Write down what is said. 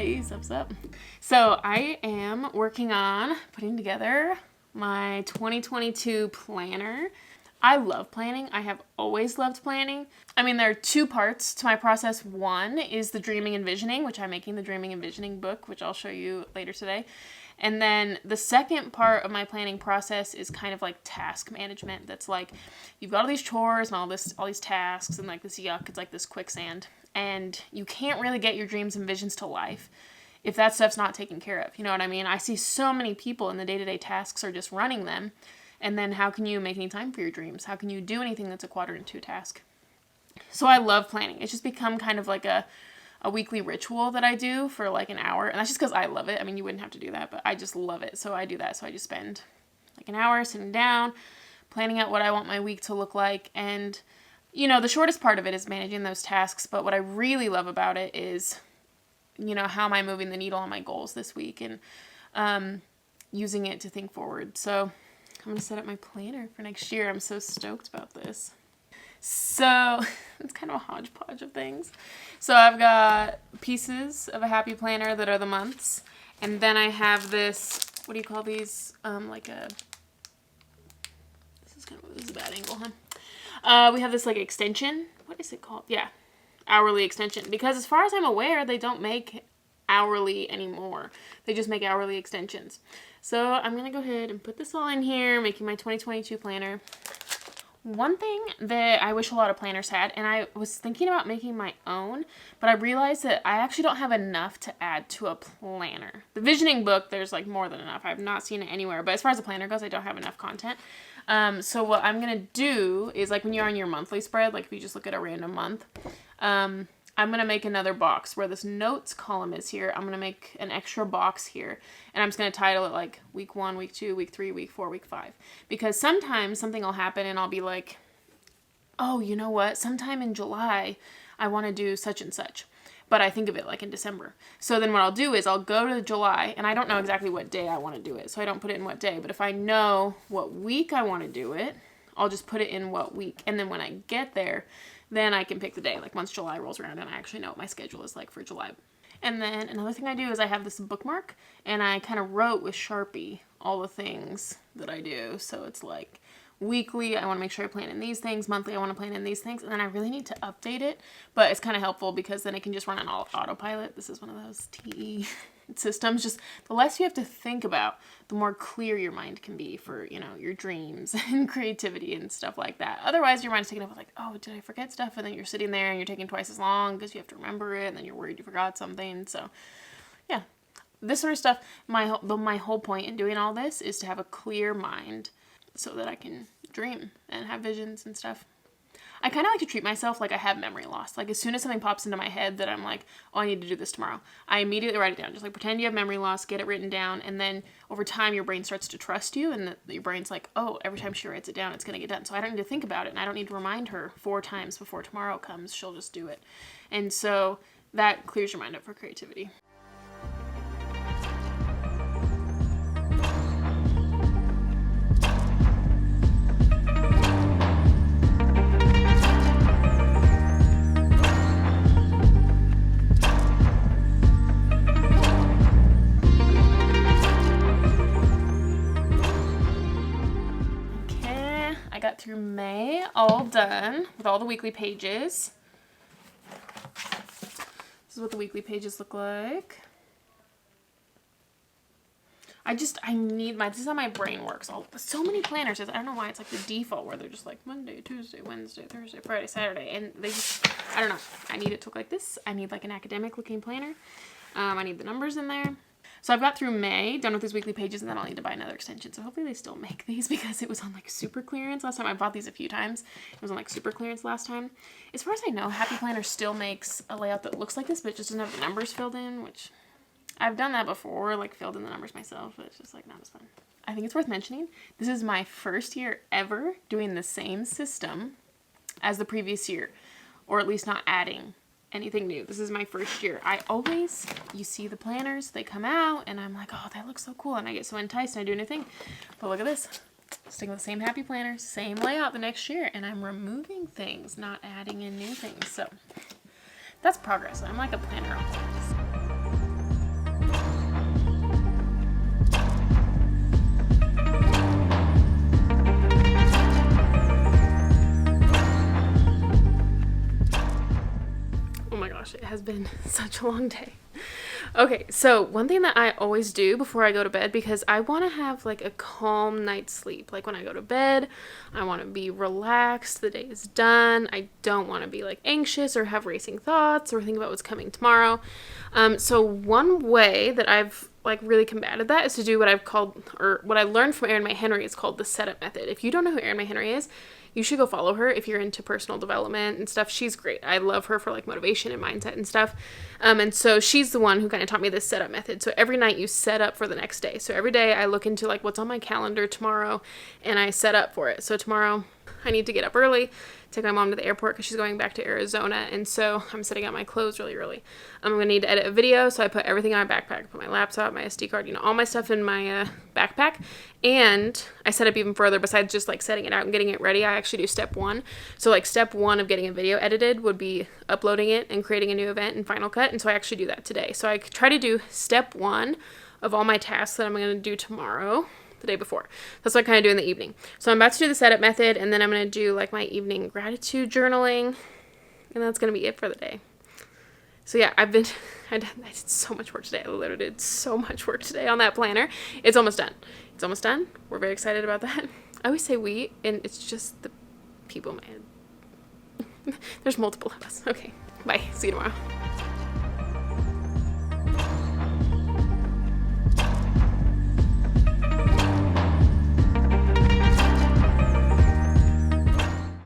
Hey, sup. So I am working on putting together my 2022 planner. I love planning. I have always loved planning. I mean, there are two parts to my process. One is the dreaming and visioning, which I'm making the dreaming and visioning book, which I'll show you later today. And then the second part of my planning process is kind of like task management. That's like, you've got all these chores and all these tasks and like this yuck. It's like this quicksand. And you can't really get your dreams and visions to life if that stuff's not taken care of. You know what I mean? I see so many people in the day-to-day tasks are just running them. And then how can you make any time for your dreams? How can you do anything that's a quadrant 2 task? So I love planning. It's just become kind of like a weekly ritual that I do for like an hour. And that's just because I love it. I mean, you wouldn't have to do that, but I just love it. So I do that. So I just spend like an hour sitting down, planning out what I want my week to look like. And, you know, the shortest part of it is managing those tasks. But what I really love about it is, you know, how am I moving the needle on my goals this week and using it to think forward. So I'm going to set up my planner for next year. I'm so stoked about this. So it's kind of a hodgepodge of things. So I've got pieces of a happy planner that are the months. And then I have this, what do you call these? This is a bad angle, huh? We have this like extension. What is it called? Yeah, hourly extension. Because as far as I'm aware, they don't make hourly anymore. They just make hourly extensions. So I'm going to go ahead and put this all in here, making my 2022 planner. One thing that I wish a lot of planners had, and I was thinking about making my own, but I realized that I actually don't have enough to add to a planner. The visioning book, there's like more than enough. I've not seen it anywhere, but as far as the planner goes, I don't have enough content. So what I'm going to do is like when you're on your monthly spread, like if you just look at a random month, I'm going to make another box where this notes column is here. I'm going to make an extra box here. And I'm just going to title it like week 1, week 2, week 3, week 4, week 5. Because sometimes something will happen and I'll be like, oh, you know what? Sometime in July, I want to do such and such. But I think of it like in December. So then what I'll do is I'll go to July, and I don't know exactly what day I want to do it. So I don't put it in what day. But if I know what week I want to do it, I'll just put it in what week. And then when I get there, then I can pick the day, like once July rolls around and I actually know what my schedule is like for July. And then another thing I do is I have this bookmark and I kind of wrote with Sharpie all the things that I do. So it's like weekly, I want to make sure I plan in these things. Monthly, I want to plan in these things. And then I really need to update it, but it's kind of helpful because then it can just run on autopilot. This is one of those TE systems. Just the less you have to think about, the more clear your mind can be for, you know, your dreams and creativity and stuff like that. Otherwise, your mind's taken up with like, oh, did I forget stuff? And then you're sitting there and you're taking twice as long because you have to remember it, and then you're worried you forgot something. So yeah, this sort of stuff, my whole point in doing all this is to have a clear mind so that I can dream and have visions and stuff. I kind of like to treat myself like I have memory loss. Like as soon as something pops into my head that I'm like, oh, I need to do this tomorrow, I immediately write it down. Just like pretend you have memory loss, get it written down, and then over time your brain starts to trust you, and your brain's like, oh, every time she writes it down, it's going to get done. So I don't need to think about it, and I don't need to remind her 4 times before tomorrow comes. She'll just do it. And so that clears your mind up for creativity. Through May, all done with all the weekly pages. This is what the weekly pages look like. This is how my brain works. So many planners, I don't know why it's like the default where they're just like Monday, Tuesday, Wednesday, Thursday, Friday, Saturday, and they just, I don't know. I need it to look like this. I need like an academic looking planner. I need the numbers in there. So I've got through May, done with these weekly pages, and then I'll need to buy another extension. So hopefully they still make these because it was on like super clearance last time. I bought these a few times. It was on like super clearance last time. As far as I know, Happy Planner still makes a layout that looks like this, but it just doesn't have the numbers filled in, which I've done that before, like filled in the numbers myself, but it's just like not as fun. I think it's worth mentioning, this is my first year ever doing the same system as the previous year, or at least not adding anything new. This is my first year. You see the planners, they come out, and I'm like, oh, that looks so cool, and I get so enticed and I do a new thing. But look at this. Sticking with the same Happy Planner, same layout the next year, and I'm removing things, not adding in new things. So that's progress. I'm like a planner optimist. gosh, it has been such a long day. Okay, so one thing that I always do before I go to bed, because I want to have like a calm night's sleep. Like when I go to bed, I want to be relaxed. The day is done. I don't want to be like anxious or have racing thoughts or think about what's coming tomorrow. So one way that I've like really combated that is to do what I've called, or what I learned from Erin May Henry is called the setup method. If you don't know who Erin May Henry is, you should go follow her if you're into personal development and stuff. She's great. I love her for like motivation and mindset and stuff. And so she's the one who kind of taught me this setup method. So every night you set up for the next day. So every day I look into like what's on my calendar tomorrow and I set up for it. So tomorrow I need to get up early, take my mom to the airport because she's going back to Arizona. And so I'm setting out my clothes really early. I'm going to need to edit a video. So I put everything in my backpack. I put my laptop, my SD card, all my stuff in my backpack. And I set up even further besides just like setting it out and getting it ready. I actually do step 1. So like step 1 of getting a video edited would be uploading it and creating a new event in Final Cut. And so I actually do that today. So I try to do step 1 of all my tasks that I'm going to do tomorrow, the day before. That's what I kind of do in the evening. So I'm about to do the setup method, and then I'm going to do like my evening gratitude journaling, and that's going to be it for the day. So yeah, I did so much work today. I literally did so much work today on that planner. It's almost done. It's almost done. We're very excited about that. I always say we, and it's just the people in my head. There's multiple of us. Okay, bye. See you tomorrow.